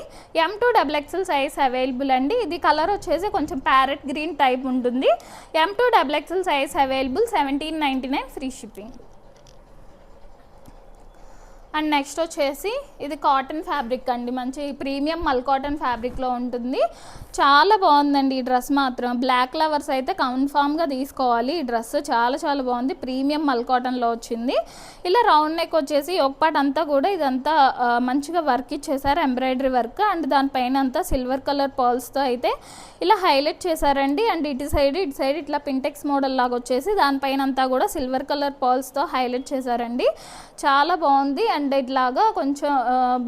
M2XXL సైజ్ అవైలబుల్ అండి. ఇది కలర్ వచ్చేసి కొంచెం ప్యారెట్ గ్రీన్ టైప్ ఉంటుంది. M2XXL size available, 1799 free shipping. And next వచ్చేసి ఇది కాటన్ ఫ్యాబ్రిక్ అండి, మంచి ప్రీమియం మల్ కాటన్ ఫ్యాబ్రిక్లో ఉంటుంది. చాలా బాగుందండి ఈ డ్రెస్ మాత్రం. బ్లాక్ లవర్స్ అయితే కన్ఫామ్గా తీసుకోవాలి, ఈ డ్రెస్ చాలా చాలా బాగుంది. ప్రీమియం మల్ కాటన్లో వచ్చింది. ఇలా రౌండ్ నెక్ వచ్చేసి ఒక పార్ట్ అంతా కూడా ఇదంతా మంచిగా వర్క్ ఇచ్చేసారు, ఎంబ్రాయిడరీ వర్క్. అండ్ దానిపైన అంతా సిల్వర్ కలర్ పర్ల్స్తో అయితే ఇలా హైలైట్ చేశారండి. అండ్ ఇటు సైడ్ ఇట్లా పింటెక్స్ మోడల్ లాగా వచ్చేసి దానిపైన అంతా కూడా సిల్వర్ కలర్ పర్ల్స్తో హైలైట్ చేశారండి. చాలా బాగుంది. అండ్ ఇట్లాగా కొంచెం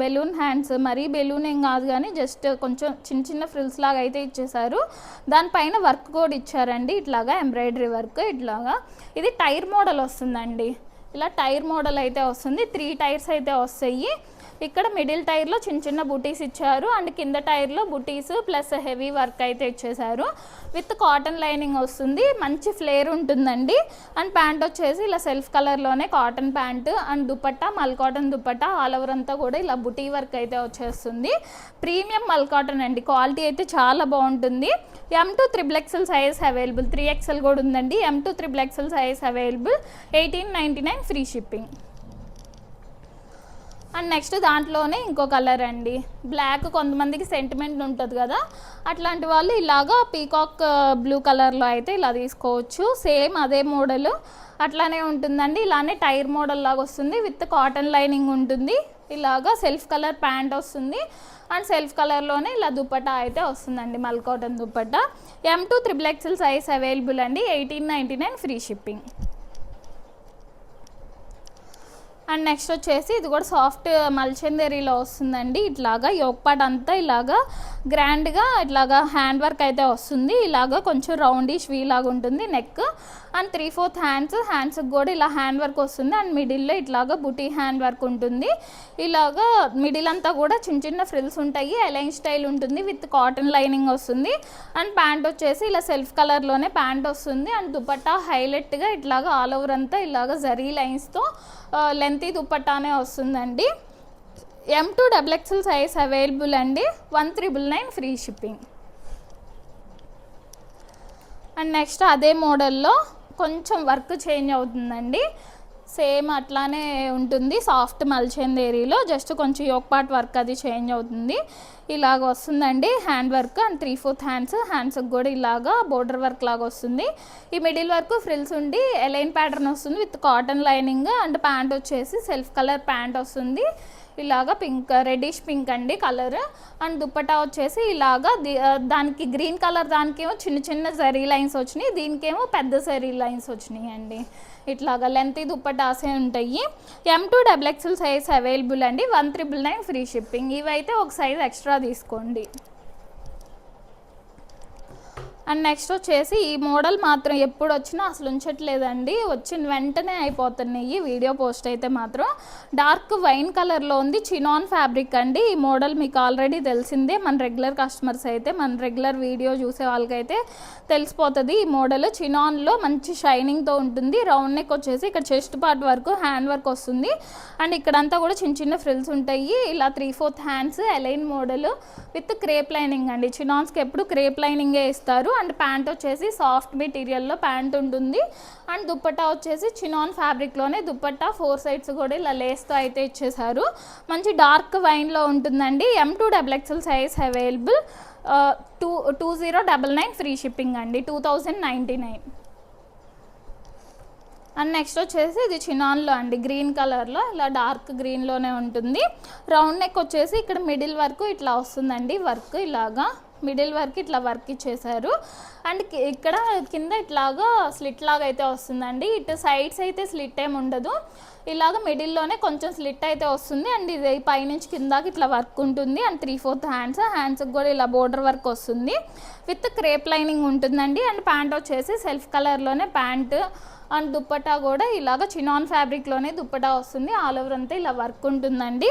బెలూన్ హ్యాండ్స్, మరీ బెలూన్ ఏం కాదు కానీ జస్ట్ కొంచెం చిన్న చిన్న ఫ్రిల్స్ లాగా అయితే ఇచ్చేసారు. దానిపైన వర్క్ కూడా ఇచ్చారండి, ఇట్లాగా ఎంబ్రాయిడరీ వర్క్. ఇట్లాగా ఇది టైర్ మోడల్ వస్తుందండి, ఇలా టైర్ మోడల్ అయితే వస్తుంది. 3 టైర్స్ అయితే వస్తాయి. ఇక్కడ మిడిల్ టైర్లో చిన్న చిన్న బుటీస్ ఇచ్చారు. అండ్ కింద టైర్లో బుటీస్ ప్లస్ హెవీ వర్క్ అయితే ఇచ్చేసారు. విత్ కాటన్ లైనింగ్ వస్తుంది, మంచి ఫ్లేర్ ఉంటుందండి. అండ్ ప్యాంట్ వచ్చేసి ఇలా సెల్ఫ్ కలర్లోనే కాటన్ ప్యాంట్. అండ్ దుపట్టా మల్ కాటన్ దుపట్టా ఆల్ ఓవర్ అంతా కూడా ఇలా బుటీ వర్క్ అయితే వచ్చేస్తుంది. ప్రీమియం మల్ కాటన్ అండి, క్వాలిటీ అయితే చాలా బాగుంటుంది. M2XXL సైజ్ అవైలబుల్, 3XL కూడా ఉందండి. M2XXL size available, 1899 free shipping. And next దాంట్లోనే ఇంకో కలర్ అండి, బ్లాక్ కొంతమందికి సెంటిమెంట్ ఉంటుంది కదా, అట్లాంటి వాళ్ళు ఇలాగా పీకాక్ బ్లూ కలర్లో అయితే ఇలా తీసుకోవచ్చు. సేమ్ అదే మోడల్ అట్లానే ఉంటుందండి. ఇలానే టైర్ మోడల్ లాగా వస్తుంది, విత్ కాటన్ లైనింగ్ ఉంటుంది. ఇలాగా సెల్ఫ్ కలర్ ప్యాంట్ వస్తుంది. అండ్ సెల్ఫ్ కలర్లోనే ఇలా దుపట్టా అయితే వస్తుందండి, మల్ cotton dupatta. M2XXL size available అండి, 1899 ఫ్రీ షిప్పింగ్. అండ్ నెక్స్ట్ వచ్చేసి ఇది కూడా సాఫ్ట్ మల్చందేరీలో వస్తుందండి. ఇట్లాగా యోక్ పార్ట్ అంతా ఇలాగా గ్రాండ్గా ఇట్లాగా హ్యాండ్ వర్క్ అయితే వస్తుంది. ఇలాగా కొంచెం రౌండిష్ వీ లాగా ఉంటుంది నెక్. అండ్ 3/4 హ్యాండ్స్కి కూడా ఇలా హ్యాండ్ వర్క్ వస్తుంది. అండ్ మిడిల్లో ఇట్లాగా బుటీ హ్యాండ్ వర్క్ ఉంటుంది. ఇలాగా మిడిల్ అంతా కూడా చిన్న చిన్న ఫ్రిల్స్ ఉంటాయి, అలైన్ స్టైల్ ఉంటుంది, విత్ కాటన్ లైనింగ్ వస్తుంది. అండ్ ప్యాంట్ వచ్చేసి ఇలా సెల్ఫ్ కలర్లోనే ప్యాంట్ వస్తుంది. అండ్ దుపట్టా హైలైట్గా ఇట్లాగా ఆల్ ఓవర్ అంతా ఇలాగా జరీ లైన్స్తో లెంతీ దుపట్టానే వస్తుందండి. M2XXL సైజ్ అవైలబుల్ అండి, 1999 ఫ్రీ షిప్పింగ్. అండ్ నెక్స్ట్ అదే మోడల్లో కొంచెం వర్క్ చేంజ్ అవుతుందండి, సేమ్ అట్లానే ఉంటుంది. సాఫ్ట్ మల్చందేరీలో జస్ట్ కొంచెం యోక్ పార్ట్ వర్క్ అది చేంజ్ అవుతుంది. ఇలాగ వస్తుందండి హ్యాండ్ వర్క్. అండ్ 3/4 హ్యాండ్స్కి కూడా ఇలాగా బోర్డర్ వర్క్ లాగా వస్తుంది. ఈ మిడిల్ వర్క్ ఫ్రిల్స్ ఉండి ఎలైన్ ప్యాటర్న్ వస్తుంది, with cotton lining. And pant వచ్చేసి సెల్ఫ్ కలర్ ప్యాంట్ వస్తుంది. ఇలాగా పింక్, రెడ్డిష్ పింక్ అండి కలర్. అండ్ దుపట్టా వచ్చేసి ఇలాగా దానికి గ్రీన్ కలర్ దానికేమో చిన్న చిన్న జరీ లైన్స్ వచ్చినాయి, దీనికేమో పెద్ద జరీ లైన్స్ వచ్చినాయి అండి. ఇట్లాగా లెంతీ దుపట్టాసే ఉంటాయి. M2XXL సైజ్ అవైలబుల్ అండి, 1999 ఫ్రీ షిప్పింగ్. ఇవైతే ఒక సైజ్ ఎక్స్ట్రా తీసుకోండి. అండ్ నెక్స్ట్ వచ్చేసి ఈ మోడల్ మాత్రం ఎప్పుడు వచ్చినా అసలు ఉంచట్లేదండి, వచ్చిన వెంటనే అయిపోతున్నాయి వీడియో పోస్ట్ అయితే మాత్రం. డార్క్ వైన్ కలర్లో ఉంది, చినాన్ ఫ్యాబ్రిక్ అండి. ఈ మోడల్ మీకు ఆల్రెడీ తెలిసిందే, మన రెగ్యులర్ కస్టమర్స్ అయితే, మన రెగ్యులర్ వీడియో చూసే వాళ్ళకైతే తెలిసిపోతుంది. ఈ మోడల్ చినాన్లో మంచి షైనింగ్తో ఉంటుంది. రౌండ్ నెక్ వచ్చేసి ఇక్కడ చెస్ట్ పార్ట్ వరకు హ్యాండ్ వర్క్ వస్తుంది. అండ్ ఇక్కడంతా కూడా చిన్న చిన్న ఫ్రిల్స్ ఉంటాయి. ఇలా 3/4 hands A line model with crepe lining అండి. చినాన్స్కి ఎప్పుడు క్రేప్ లైనింగే ఇస్తారు. అండ్ ప్యాంట్ వచ్చేసి సాఫ్ట్ మెటీరియల్లో ప్యాంట్ ఉంటుంది. అండ్ దుపట్టా వచ్చేసి చినాన్ ఫ్యాబ్రిక్లోనే దుపట్టా 4 సైడ్స్ కూడా ఇలా లేస్తో అయితే ఇచ్చేసారు. మంచి డార్క్ వైన్లో ఉంటుందండి. M2XXL size available, 2099 free shipping అండి, 2099. అండ్ నెక్స్ట్ వచ్చేసి ఇది చినాన్లో అండి, గ్రీన్ కలర్లో ఇలా డార్క్ గ్రీన్లోనే ఉంటుంది. రౌండ్ నెక్ వచ్చేసి ఇక్కడ మిడిల్ వరకు ఇట్లా వస్తుందండి వర్క్, ఇలాగా మిడిల్ వరకు ఇట్లా వర్క్ ఇచ్చేసారు. అండ్ ఇక్కడ కింద ఇట్లాగా స్లిట్ లాగా అయితే వస్తుందండి. ఇటు సైడ్స్ అయితే స్లిట్ ఏమి ఉండదు, ఇలాగ మిడిల్లోనే కొంచెం స్లిట్ అయితే వస్తుంది. అండ్ ఇది పైనుంచి కిందాకి ఇట్లా వర్క్ ఉంటుంది. అండ్ 3/4 హ్యాండ్స్కి కూడా ఇలా బోర్డర్ వర్క్ వస్తుంది విత్ క్రేప్ లైనింగ్ ఉంటుందండి. అండ్ ప్యాంట్ వచ్చేసి సెల్ఫ్ కలర్లోనే ప్యాంట్ అండ్ దుప్పటా కూడా ఇలాగ చినాన్ ఫ్యాబ్రిక్లోనే దుప్పటా వస్తుంది. ఆల్ ఓవర్ అంతా ఇలా వర్క్ ఉంటుందండి.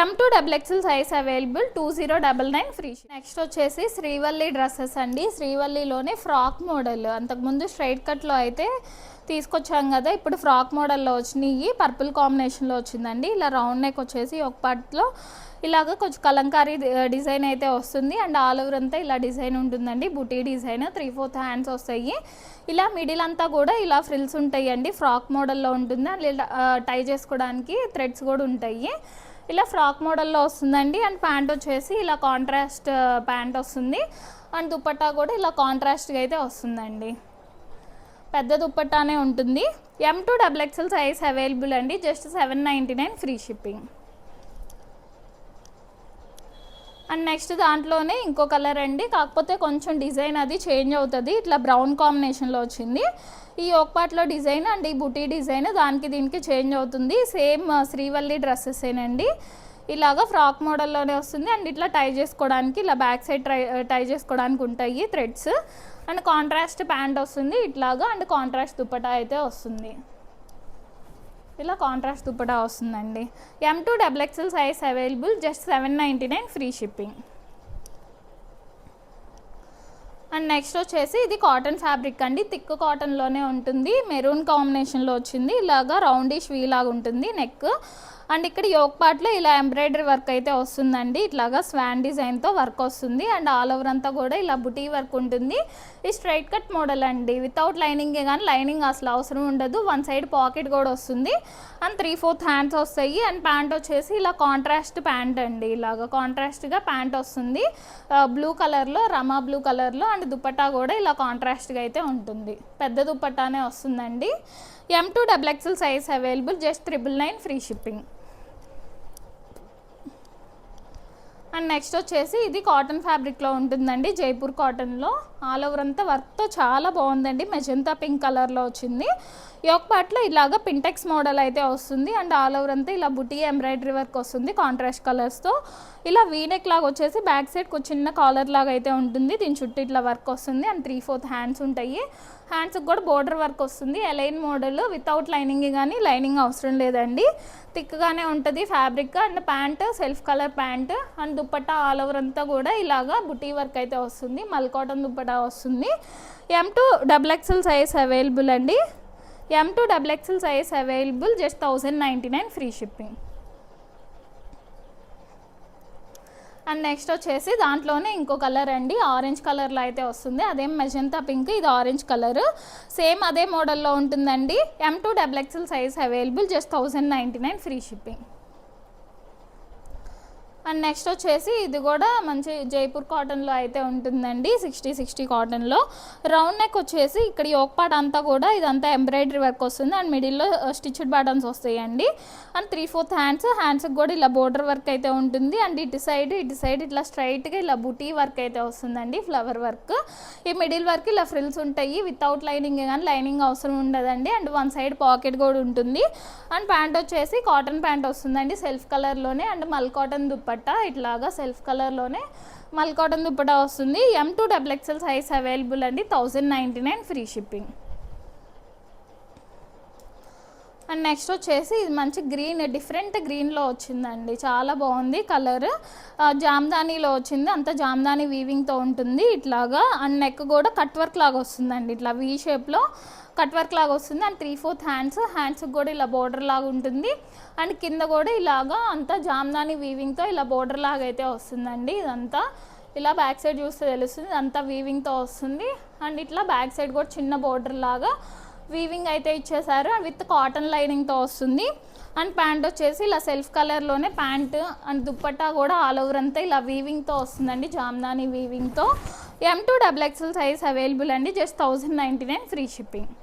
M2XXL size available, 2099 free. Next వచ్చేసి శ్రీవల్లి డ్రెస్సెస్ అండి. శ్రీవల్లిలోనే ఫ్రాక్ మోడల్, అంతకుముందు స్ట్రైట్ కట్లో అయితే తీసుకొచ్చాం కదా, ఇప్పుడు ఫ్రాక్ మోడల్లో వచ్చినాయి. పర్పుల్ కాంబినేషన్లో వచ్చిందండి. ఇలా రౌండ్ నెక్ వచ్చేసి ఒక పార్ట్లో ఇలాగ కొంచెం కలంకారీ డిజైన్ అయితే వస్తుంది. అండ్ ఆల్ ఓవర్ అంతా ఇలా డిజైన్ ఉంటుందండి, బుటీ డిజైన్. 3/4 హ్యాండ్స్ వస్తాయి. ఇలా మిడిల్ అంతా కూడా ఇలా ఫ్రిల్స్ ఉంటాయి అండి, ఫ్రాక్ మోడల్లో ఉంటుంది. అండ్ టై చేసుకోవడానికి థ్రెడ్స్ కూడా ఉంటాయి. ఇలా ఫ్రాక్ మోడల్లో వస్తుందండి. అండ్ ప్యాంట్ వచ్చేసి ఇలా కాంట్రాస్ట్ ప్యాంట్ వస్తుంది. అండ్ దుప్పట్టా కూడా ఇలా కాంట్రాస్ట్గా అయితే వస్తుందండి, పెద్ద దుప్పట్టానే ఉంటుంది. M2XXL సైజ్ అవైలబుల్ అండి, just 799 free shipping. And next దాంట్లోనే ఇంకో కలర్ అండి, కాకపోతే కొంచెం డిజైన్ అది చేంజ్ అవుతుంది. ఇట్లా బ్రౌన్ కాంబినేషన్లో వచ్చింది ఈ ఒక పార్ట్లో డిజైన్. అండ్ ఈ బుటీ డిజైన్ దానికి దీనికి చేంజ్ అవుతుంది. సేమ్ శ్రీవల్లి డ్రెస్సెసేనండి, ఇలాగా ఫ్రాక్ మోడల్లోనే వస్తుంది. అండ్ ఇట్లా టై చేసుకోవడానికి ఇలా బ్యాక్ సైడ్ టై చేసుకోవడానికి ఉంటాయి థ్రెడ్స్. అండ్ కాంట్రాస్ట్ ప్యాంట్ వస్తుంది ఇట్లాగా. అండ్ కాంట్రాస్ట్ దుప్పటా అయితే వస్తుంది, ఇలా కాంట్రాస్ట్ దుప్పటా వస్తుందండి. M2XXL size available, just 799 free shipping. And next వచ్చేసి ఇది కాటన్ ఫ్యాబ్రిక్ అండి, థిక్ కాటన్లోనే ఉంటుంది. మెరూన్ కాంబినేషన్లో వచ్చింది. ఇలాగా రౌండిష్ వీ లాగా ఉంటుంది నెక్. అండ్ ఇక్కడ యోక్ పార్ట్లో ఇలా ఎంబ్రాయిడరీ వర్క్ అయితే వస్తుందండి, ఇట్లాగా స్వాన్ డిజైన్తో వర్క్ వస్తుంది. అండ్ ఆల్ ఓవర్ అంతా కూడా ఇలా బుటీ వర్క్ ఉంటుంది. ఈ స్ట్రైట్ కట్ మోడల్ అండి, వితౌట్ లైనింగే, కానీ లైనింగ్ అసలు అవసరం ఉండదు. వన్ సైడ్ పాకెట్ కూడా వస్తుంది. అండ్ 3/4 హ్యాండ్స్ వస్తాయి. అండ్ ప్యాంట్ వచ్చేసి ఇలా కాంట్రాస్ట్ ప్యాంట్ అండి, ఇలాగా కాంట్రాస్ట్గా ప్యాంట్ వస్తుంది బ్లూ కలర్లో, రమా బ్లూ కలర్లో. అండ్ దుప్పట్టా కూడా ఇలా కాంట్రాస్ట్గా అయితే ఉంటుంది, పెద్ద దుప్పట్టానే వస్తుందండి. M2XXL size available, just 999 free shipping. And next వచ్చేసి ఇది కాటన్ ఫ్యాబ్రిక్లో ఉంటుందండి, జైపూర్ కాటన్లో. ఆల్ ఓవర్ అంతా వర్క్తో చాలా బాగుందండి, మెజంతా పింక్ కలర్లో వచ్చింది. యోక్ పార్ట్లో ఇలాగ పింటెక్స్ మోడల్ అయితే వస్తుంది. అండ్ ఆల్ ఓవర్ అంతా ఇలా బుటీ ఎంబ్రాయిడరీ వర్క్ వస్తుంది కాంట్రాస్ట్ కలర్స్తో. ఇలా వీనెక్ లాగా వచ్చేసి బ్యాక్ సైడ్ చిన్న కాలర్ లాగా అయితే ఉంటుంది, దీని చుట్టూ ఇట్లా వర్క్ వస్తుంది. అండ్ 3/4 హ్యాండ్స్ ఉంటాయి. హ్యాండ్స్కి కూడా బోర్డర్ వర్క్ వస్తుంది, ఎలైన్ మోడల్, వితౌట్ లైనింగ్, కానీ లైనింగ్ అవసరం లేదండి, థిక్గానే ఉంటుంది fabric. And pant self colour pant. And dupatta all over అంతా కూడా ఇలాగా బుటీ వర్క్ అయితే వస్తుంది, మల్ కాటన్ దుప్పట్టా వస్తుంది. M2XXL సైజ్ అవైలబుల్ అండి, M2XXL size available, just 1099 free shipping. And next వచ్చేసి దాంట్లోనే ఇంకో కలర్ అండి, ఆరెంజ్ కలర్లో అయితే వస్తుంది. అదేం మెజంతా పింక్, ఇది ఆరెంజ్ కలర్, సేమ్ అదే మోడల్లో ఉంటుందండి. M2XXL size available, just 1099 free shipping. And next వచ్చేసి ఇది కూడా మంచి జైపూర్ కాటన్లో అయితే ఉంటుందండి, 60 కాటన్లో. రౌండ్ నెక్ వచ్చేసి ఇక్కడ యోక్ పార్ట్ అంతా కూడా ఇదంతా ఎంబ్రాయిడరీ వర్క్ వస్తుంది. అండ్ మిడిల్లో స్టిచ్డ్ బటన్స్ వస్తాయండి. అండ్ 3/4 హ్యాండ్స్కి కూడా ఇలా బోర్డర్ వర్క్ అయితే ఉంటుంది. అండ్ ఇటు సైడ్ ఇట్లా స్ట్రైట్గా ఇలా బుటీ వర్క్ అయితే వస్తుందండి, ఫ్లవర్ వర్క్. ఈ మిడిల్ వర్క్ ఇలా ఫ్రిల్స్ ఉంటాయి, వితౌట్ లైనింగ్, కానీ లైనింగ్ అవసరం ఉండదండి. అండ్ వన్ సైడ్ పాకెట్ కూడా ఉంటుంది. అండ్ ప్యాంట్ వచ్చేసి కాటన్ ప్యాంట్ వస్తుందండి, సెల్ఫ్ కలర్లోనే. అండ్ మల్ కాటన్ దుప్పట్టా ఇట్లాగా సెల్ఫ్ కలర్లోనే మల్ కాటన్ దుప్పట్టా వస్తుంది. M2XXL సైజ్ అవైలబుల్ అండి, 1099 ఫ్రీ షిప్పింగ్. అండ్ నెక్స్ట్ వచ్చేసి ఇది మంచి గ్రీన్, డిఫరెంట్ గ్రీన్లో వచ్చిందండి, చాలా బాగుంది కలర్. జామ్దానీలో వచ్చింది, అంతా జామ్దానీ వీవింగ్తో ఉంటుంది ఇట్లాగా. అండ్ నెక్ కూడా కట్ వర్క్ లాగా వస్తుందండి, ఇట్లా వీ షేప్లో కట్ వర్క్ లాగా వస్తుంది. అండ్ 3/4 హ్యాండ్స్కి కూడా ఇలా బోర్డర్ లాగా ఉంటుంది. అండ్ కింద కూడా ఇలాగా అంతా జామ్దానీ వీవింగ్తో ఇలా బోర్డర్ లాగా అయితే వస్తుందండి. ఇదంతా ఇలా బ్యాక్ సైడ్ చూస్తే తెలుస్తుంది, అంతా వీవింగ్తో వస్తుంది. అండ్ ఇట్లా బ్యాక్ సైడ్ కూడా చిన్న బోర్డర్ లాగా వీవింగ్ అయితే ఇచ్చేసారు, విత్ కాటన్ లైనింగ్తో వస్తుంది. అండ్ ప్యాంట్ వచ్చేసి ఇలా సెల్ఫ్ కలర్లోనే ప్యాంట్. అండ్ దుప్పట్టా కూడా ఆల్ ఓవర్ అంతా ఇలా వీవింగ్తో వస్తుందండి, జామ్దానీ వీవింగ్తో. M2XXL సైజ్ అవైలబుల్ అండి, just 1099 free shipping.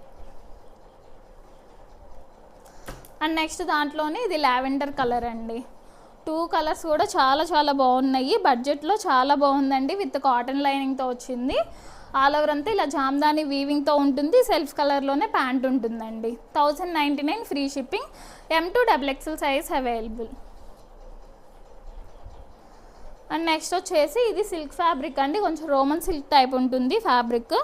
And next దాంట్లోనే ఇది లావెండర్ కలర్ అండి. 2 కలర్స్ కూడా చాలా బాగున్నాయి. బడ్జెట్లో చాలా బాగుందండి. విత్ కాటన్ లైనింగ్తో వచ్చింది. ఆల్ ఓవర్ అంతా ఇలా జామ్దాని వీవింగ్తో ఉంటుంది. సెల్ఫ్ కలర్లోనే ప్యాంట్ ఉంటుందండి. 1099 free shipping. M2XXL size available. And next వచ్చేసి ఇది సిల్క్ ఫ్యాబ్రిక్ అండి. కొంచెం రోమన్ సిల్క్ టైప్ ఉంటుంది ఫ్యాబ్రిక్.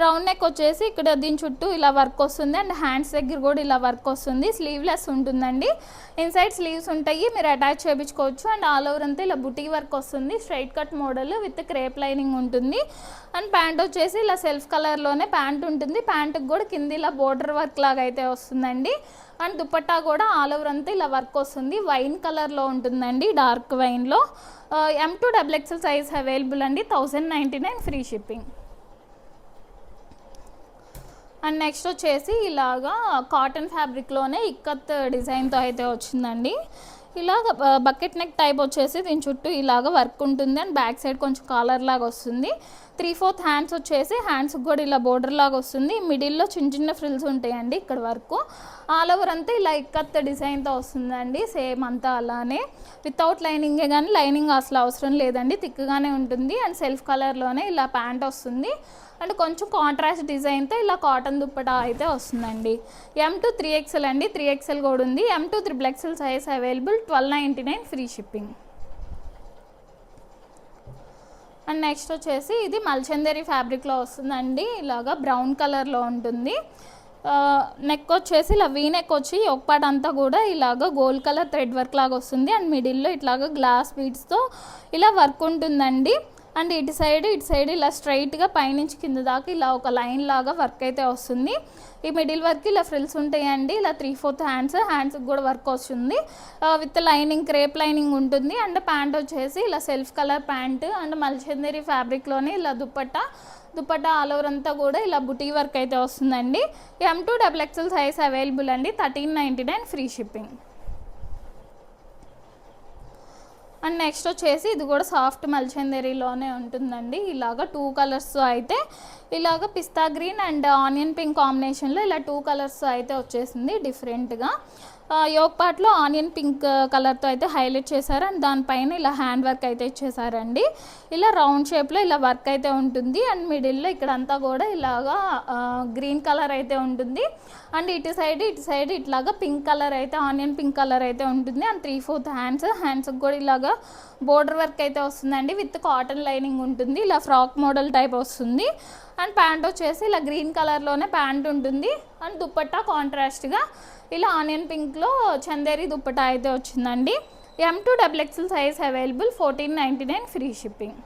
రౌండ్ నెక్ వచ్చేసి ఇక్కడ దీని చుట్టూ ఇలా వర్క్ వస్తుంది. అండ్ హ్యాండ్స్ దగ్గర కూడా ఇలా వర్క్ వస్తుంది. స్లీవ్లెస్ ఉంటుందండి. ఇన్సైడ్ స్లీవ్స్ ఉంటాయి, మీరు అటాచ్ చేయించుకోవచ్చు. అండ్ ఆల్ ఓవర్ అంతా ఇలా బుటీ వర్క్ వస్తుంది. Straight cut model with crepe lining ఉంటుంది. అండ్ ప్యాంట్ వచ్చేసి ఇలా సెల్ఫ్ కలర్లోనే ప్యాంట్ ఉంటుంది. ప్యాంటుకి కూడా కింద ఇలా బోర్డర్ వర్క్ లాగా అయితే వస్తుందండి. అండ్ దుపట్టా కూడా ఆల్ ఓవర్ అంతా ఇలా వర్క్ వస్తుంది. వైన్ కలర్లో ఉంటుందండి, డార్క్ వైన్లో. M2XXL సైజ్ అవైలబుల్ అండి. 1099 ఫ్రీ షిప్పింగ్. అండ్ నెక్స్ట్ వచ్చేసి ఇలాగా కాటన్ ఫ్యాబ్రిక్లోనే ఇక్కత్ డిజైన్తో అయితే వచ్చిందండి. ఇలాగ బకెట్ నెక్ టైప్ వచ్చేసి దీని చుట్టూ ఇలాగ వర్క్ ఉంటుంది. అండ్ బ్యాక్ సైడ్ కొంచెం కాలర్ లాగా వస్తుంది. 3/4 హ్యాండ్స్ వచ్చేసి హ్యాండ్స్కి కూడా ఇలా బోర్డర్ లాగా వస్తుంది. మిడిల్లో చిన్న ఫ్రిల్స్ ఉంటాయండి ఇక్కడ వరకు. ఆల్ ఓవర్ అంతా ఇలా ఇక్కత్ డిజైన్తో వస్తుందండి. సేమ్ అంతా అలానే వితౌట్ లైనింగే, కానీ లైనింగ్ అసలు అవసరం లేదండి, థిక్గానే ఉంటుంది. అండ్ సెల్ఫ్ కలర్లోనే ఇలా ప్యాంట్ వస్తుంది. అండ్ కొంచెం కాంట్రాస్ట్ డిజైన్తో ఇలా కాటన్ దుప్పటా అయితే వస్తుందండి. M2 3XL అండి. 3XL కూడా ఉంది. M2 XXL size available. 1299 free shipping. And next వచ్చేసి ఇది మల్చందేరి ఫ్యాబ్రిక్లో వస్తుందండి. ఇలాగా బ్రౌన్ కలర్లో ఉంటుంది. నెక్ వచ్చేసి ఇలా వీ నెక్ వచ్చి ఒక పార్ట్ అంతా కూడా ఇలాగ గోల్డ్ కలర్ థ్రెడ్ వర్క్ లాగా వస్తుంది. అండ్ మిడిల్లో ఇట్లాగా గ్లాస్ బీడ్స్తో ఇలా వర్క్ ఉంటుందండి. అండ్ ఇటు సైడ్ ఇలా స్ట్రైట్గా పైనుంచి కింద దాకా ఇలా ఒక లైన్ లాగా వర్క్ అయితే వస్తుంది. ఈ మిడిల్ వర్క్ ఇలా ఫ్రిల్స్ ఉంటాయండి. ఇలా 3/4 హ్యాండ్స్కి కూడా వర్క్ వస్తుంది. విత్ లైనింగ్, క్రేప్ లైనింగ్ ఉంటుంది. అండ్ ప్యాంట్ వచ్చేసి ఇలా సెల్ఫ్ కలర్ ప్యాంట్. అండ్ మల్చందేరి ఫ్యాబ్రిక్లోనే ఇలా దుపట్టా ఆల్ ఓవర్ అంతా కూడా ఇలా బుటీ వర్క్ అయితే వస్తుందండి. M2XXL సైజ్ అవైలబుల్ అండి. 1399 ఫ్రీ షిప్పింగ్. అండ్ నెక్స్ట్ వచ్చేసి ఇది కూడా సాఫ్ట్ మల్చందేరిలోనే ఉంటుందండి. ఇలాగ 2 కలర్స్ అయితే ఇలాగ పిస్తా గ్రీన్ అండ్ ఆనియన్ పింక్ కాంబినేషన్లో ఇలా 2 కలర్స్ అయితే వచ్చేసింది డిఫరెంట్గా. యోక్ పార్ట్లో ఆనియన్ పింక్ కలర్తో అయితే హైలైట్ చేశారు. అండ్ దానిపైన ఇలా హ్యాండ్ వర్క్ అయితే ఇచ్చేసారండి. ఇలా రౌండ్ షేప్లో ఇలా వర్క్ అయితే ఉంటుంది. అండ్ మిడిల్లో ఇక్కడంతా కూడా ఇలాగా గ్రీన్ కలర్ అయితే ఉంటుంది. అండ్ ఇటు సైడ్ ఇట్లాగా పింక్ కలర్ అయితే, ఆనియన్ పింక్ కలర్ అయితే ఉంటుంది. అండ్ 3/4 హ్యాండ్స్కి కూడా ఇలాగా బోర్డర్ వర్క్ అయితే వస్తుందండి. విత్ కాటన్ లైనింగ్ ఉంటుంది. ఇలా ఫ్రాక్ మోడల్ టైప్ వస్తుంది. అండ్ ప్యాంట్ వచ్చేసి ఇలా గ్రీన్ కలర్లోనే ప్యాంట్ ఉంటుంది. అండ్ దుప్పట్టా కాంట్రాస్ట్గా ఇలా ఆనియన్ పింక్లో చందేరి దుప్పట్టా అయితే వచ్చిందండి. M2XXL size available. 1499 free shipping.